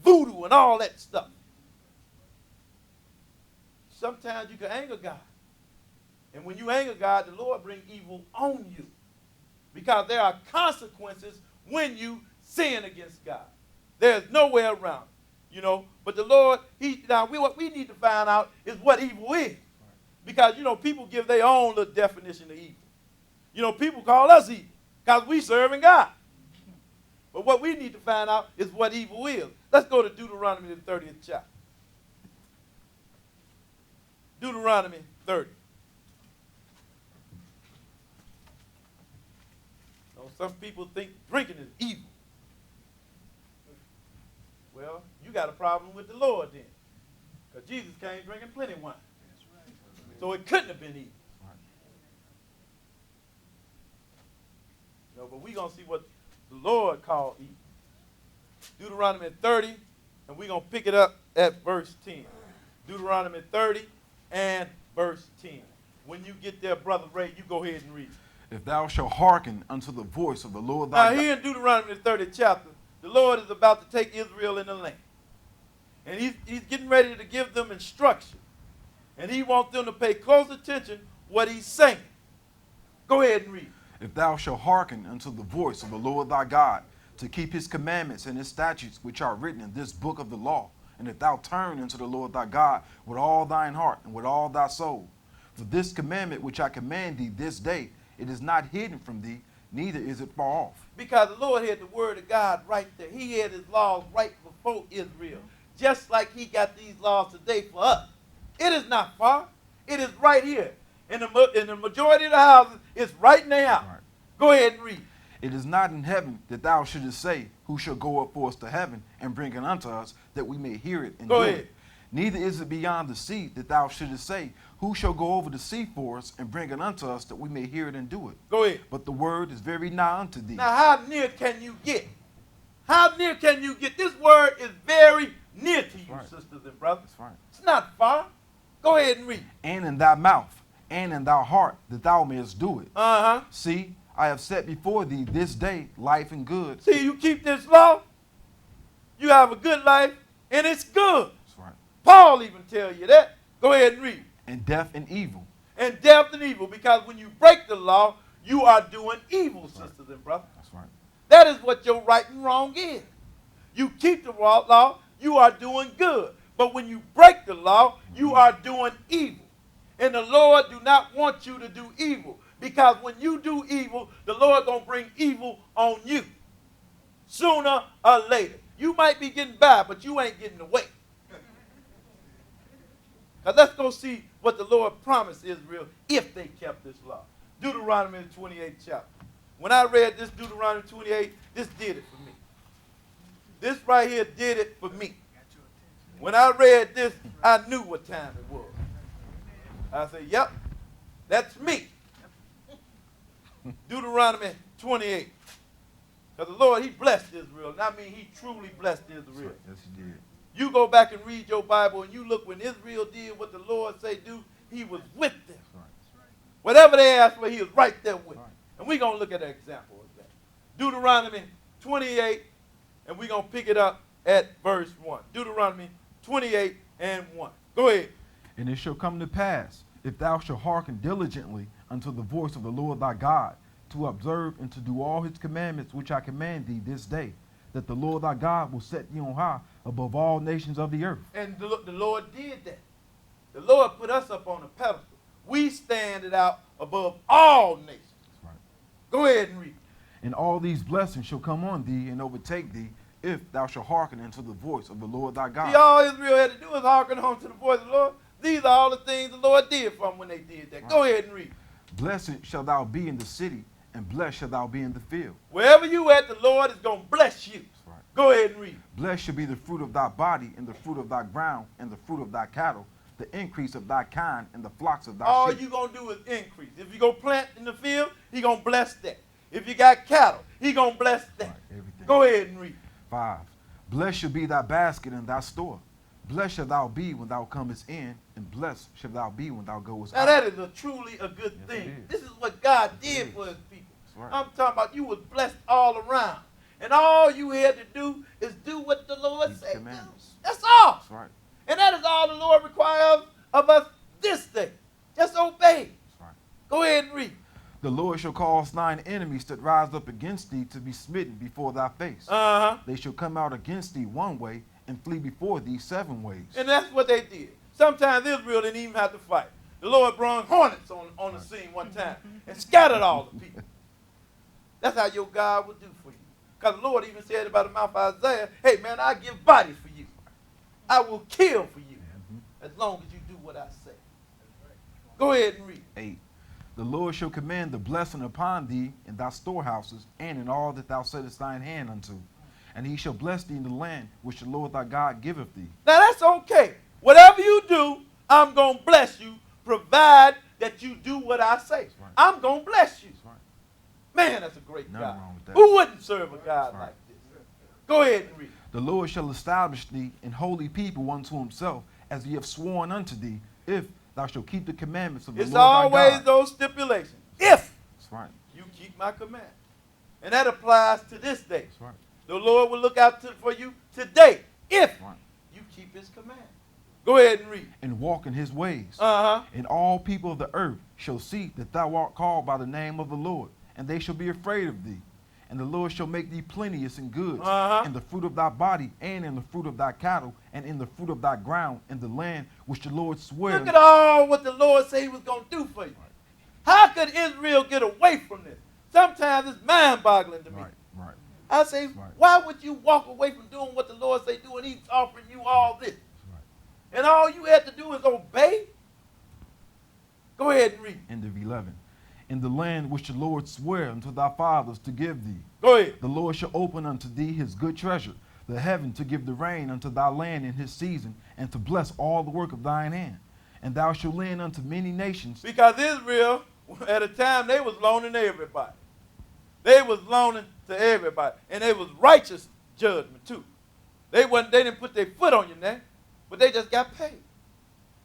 voodoo and all that stuff. Sometimes you can anger God. And when you anger God, the Lord brings evil on you. Because there are consequences when you sin against God. There's no way around it, you know. But the Lord, what we need to find out is what evil is. Because, you know, people give their own little definition of evil. You know, people call us evil because we serving God. But what we need to find out is what evil is. Let's go to Deuteronomy, the 30th chapter. Deuteronomy 30. So some people think drinking is evil. Well, you got a problem with the Lord then. Because Jesus came drinking plenty of wine. So it couldn't have been evil. No, but we're going to see what the Lord called evil. Deuteronomy 30, and we're going to pick it up at verse 10. Deuteronomy 30 and verse 10. When you get there, Brother Ray, you go ahead and read. If thou shalt hearken unto the voice of the Lord thy God. Now here in Deuteronomy the 30th chapter, the Lord is about to take Israel in the land. And he's getting ready to give them instruction. And he wants them to pay close attention what he's saying. Go ahead and read. If thou shalt hearken unto the voice of the Lord thy God, to keep his commandments and his statutes which are written in this book of the law, and if thou turn unto the Lord thy God with all thine heart and with all thy soul, for this commandment which I command thee this day, it is not hidden from thee, neither is it far off. Because the Lord had the word of God right there. He had his laws right before Israel. Just like he got these laws today for us. It is not far. It is right here. In the majority of the houses, it's right now. Right. Go ahead and read. It is not in heaven that thou shouldest say, who shall go up for us to heaven and bring it unto us, that we may hear it and do it. Neither is it beyond the sea that thou shouldest say, who shall go over the sea for us and bring it unto us, that we may hear it and do it. Go ahead. But the word is very nigh unto thee. Now how near can you get? How near can you get? This word is very near to you, right, sisters and brothers. That's right. It's not far. Go ahead and read. And in thy mouth, and in thy heart, that thou mayest do it. Uh-huh. See, I have set before thee this day life and good. See, you keep this law, you have a good life, and it's good. That's right. Paul even tell you that. Go ahead and read. And death and evil. And death and evil, because when you break the law, you are doing evil, sisters and brothers. That's right. That is what your right and wrong is. You keep the law, you are doing good. But when you break the law, you are doing evil. And the Lord do not want you to do evil. Because when you do evil, the Lord going to bring evil on you. Sooner or later. You might be getting by, but you ain't getting away. Now let's go see what the Lord promised Israel if they kept this law. Deuteronomy 28th chapter. When I read this Deuteronomy 28, this did it for me. This right here did it for me. When I read this, I knew what time it was. I said, yep, that's me. Deuteronomy 28. Because the Lord, he blessed Israel. And I mean, he truly blessed Israel. Yes, he did. You go back and read your Bible and you look when Israel did what the Lord say do, he was with them. Right. Whatever they asked for, he was right there with them. Right. And we're going to look at an example of that. Deuteronomy 28, and we're going to pick it up at verse 1. Deuteronomy 28 and 1. Go ahead. And it shall come to pass, if thou shalt hearken diligently unto the voice of the Lord thy God, to observe and to do all his commandments which I command thee this day, that the Lord thy God will set thee on high above all nations of the earth. And the Lord did that. The Lord put us up on a pedestal. We stand it out above all nations. That's right. Go ahead and read. And all these blessings shall come on thee and overtake thee, if thou shalt hearken unto the voice of the Lord thy God. See, all Israel had to do was hearken on to the voice of the Lord. These are all the things the Lord did for them when they did that. Right. Go ahead and read. Blessed shalt thou be in the city, and blessed shalt thou be in the field. Wherever you at, the Lord is going to bless you. That's right. Go ahead and read. Blessed shall be the fruit of thy body, and the fruit of thy ground, and the fruit of thy cattle, the increase of thy kind, and the flocks of thy all sheep. All you going to do is increase. If you go plant in the field, he going to bless that. If you got cattle, he going to bless that. Right, everything. Go ahead and read. 5. Blessed shall be thy basket and thy store. Blessed shalt thou be when thou comest in, and blessed shalt thou be when thou goest out. Now that is truly a good thing. This is what God did for his people. Right. I'm talking about you was blessed all around. And all you had to do is do what the Lord said do. Lord shall cause thine enemies that rise up against thee to be smitten before thy face. They shall come out against thee one way and flee before thee 7 ways. And that's what they did. Sometimes Israel didn't even have to fight. The Lord brought hornets on the scene one time and scattered all the people. That's how your God will do for you. Because the Lord even said about the mouth of Isaiah, hey, man, I give bodies for you. I will kill for you as long as you do what I say. Go ahead and read. 8. The Lord shall command the blessing upon thee in thy storehouses and in all that thou settest thine hand unto. And he shall bless thee in the land which the Lord thy God giveth thee. Now that's okay. Whatever you do, I'm going to bless you, provide that you do what I say. Right. I'm going to bless you. Right. Man, that's a great Nothing God. wrong with that. Who wouldn't serve a God Right. like this? Go ahead and read. The Lord shall establish thee in holy people unto himself, as he hath sworn unto thee, if thou shalt keep the commandments of the It's Lord thy always God. those stipulations. If That's right. you keep my command. And that applies to this day. That's right. The Lord will look out for you today if Right. you keep his command. Go ahead and read. And walk in his ways. Uh-huh. And all people of the earth shall see that thou art called by the name of the Lord, and they shall be afraid of thee. And the Lord shall make thee plenteous in goods, in the fruit of thy body, and in the fruit of thy cattle, and in the fruit of thy ground, in the land which the Lord sware. Look at all what the Lord said he was going to do for you. How could Israel get away from this? Sometimes it's mind-boggling to me. Right, right. I say, Right. why would you walk away from doing what the Lord say do, and he's offering you all this? Right. And all you had to do is obey? Go ahead and read. End of 11. In the land which the Lord sware unto thy fathers to give thee. Go ahead. The Lord shall open unto thee his good treasure, the heaven to give the rain unto thy land in his season, and to bless all the work of thine hand. And thou shalt lend unto many nations. Because Israel, at a time, they was loaning everybody. They was loaning to everybody. And they was righteous judgment, too. They didn't put their foot on your neck, but they just got paid.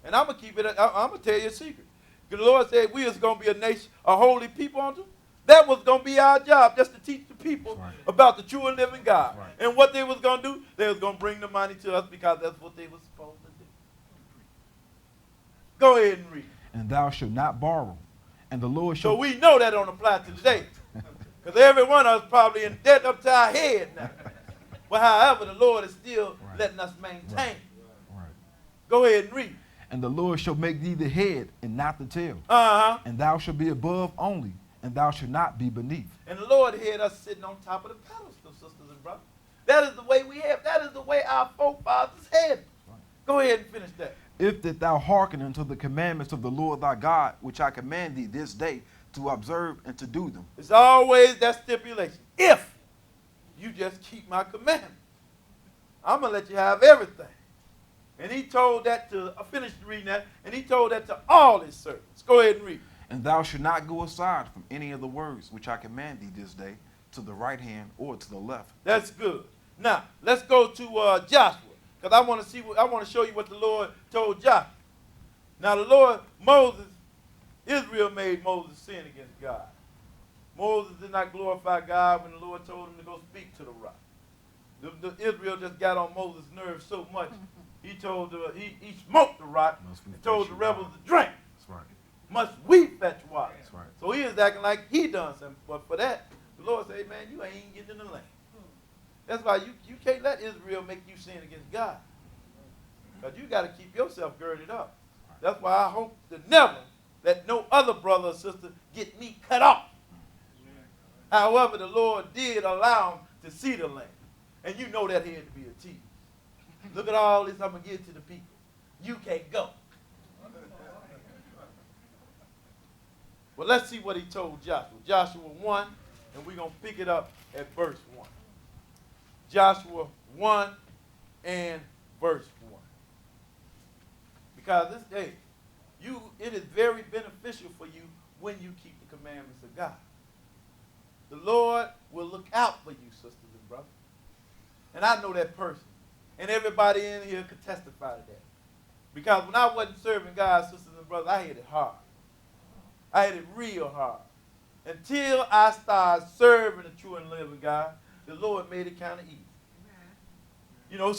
And I'm going to keep it, I'm going to tell you a secret. The Lord said we was going to be a nation, a holy people unto. That was going to be our job, just to teach the people about the true and living God. Right. And what they was going to do, they was going to bring the money to us because that's what they was supposed to do. Go ahead and read. And thou shalt not borrow. And the Lord shall... So we know that don't apply to today. Because every one of us probably in debt up to our head now. But however, the Lord is still letting us maintain. Right. Go ahead and read. And the Lord shall make thee the head and not the tail. Uh-huh. And thou shalt be above only, and thou shalt not be beneath. And the Lord had us sitting on top of the pedestal, sisters and brothers. That is the way we have. That is the way our forefathers had. Go ahead and finish that. If that thou hearken unto the commandments of the Lord thy God, which I command thee this day, to observe and to do them. It's always that stipulation. If you just keep my commandments, I'm going to let you have everything. And he told that to, I finished reading that, and he told that to all his servants. Go ahead and read. And thou shalt not go aside from any of the words which I command thee this day, to the right hand or to the left. That's good. Now, let's go to Joshua, because I want to show you what the Lord told Joshua. Now, the Lord, Israel made Moses sin against God. Moses did not glorify God when the Lord told him to go speak to the rock. Israel just got on Moses' nerves so much, he smoked the rock and told the rebels to drink. That's right. Must we fetch water? That's right. So he is acting like he done something. But for that, the Lord said, man, you ain't getting in the land. That's why you can't let Israel make you sin against God. Because you got to keep yourself girded up. That's why I hope to never let no other brother or sister get me cut off. However, the Lord did allow them to see the land. And you know that had to be a tease. Look at all this I'm going to give to the people. You can't go. Well, let's see what he told Joshua. Joshua 1, and we're going to pick it up at verse 1. Joshua 1 and verse 1. Because this day, it is very beneficial for you when you keep the commandments of God. The Lord will look out for you, sisters and brothers. And I know that person. And everybody in here could testify to that. Because when I wasn't serving God, sisters and brothers, I had it hard. I had it real hard. Until I started serving the true and living God, the Lord made it kind of easy. You know,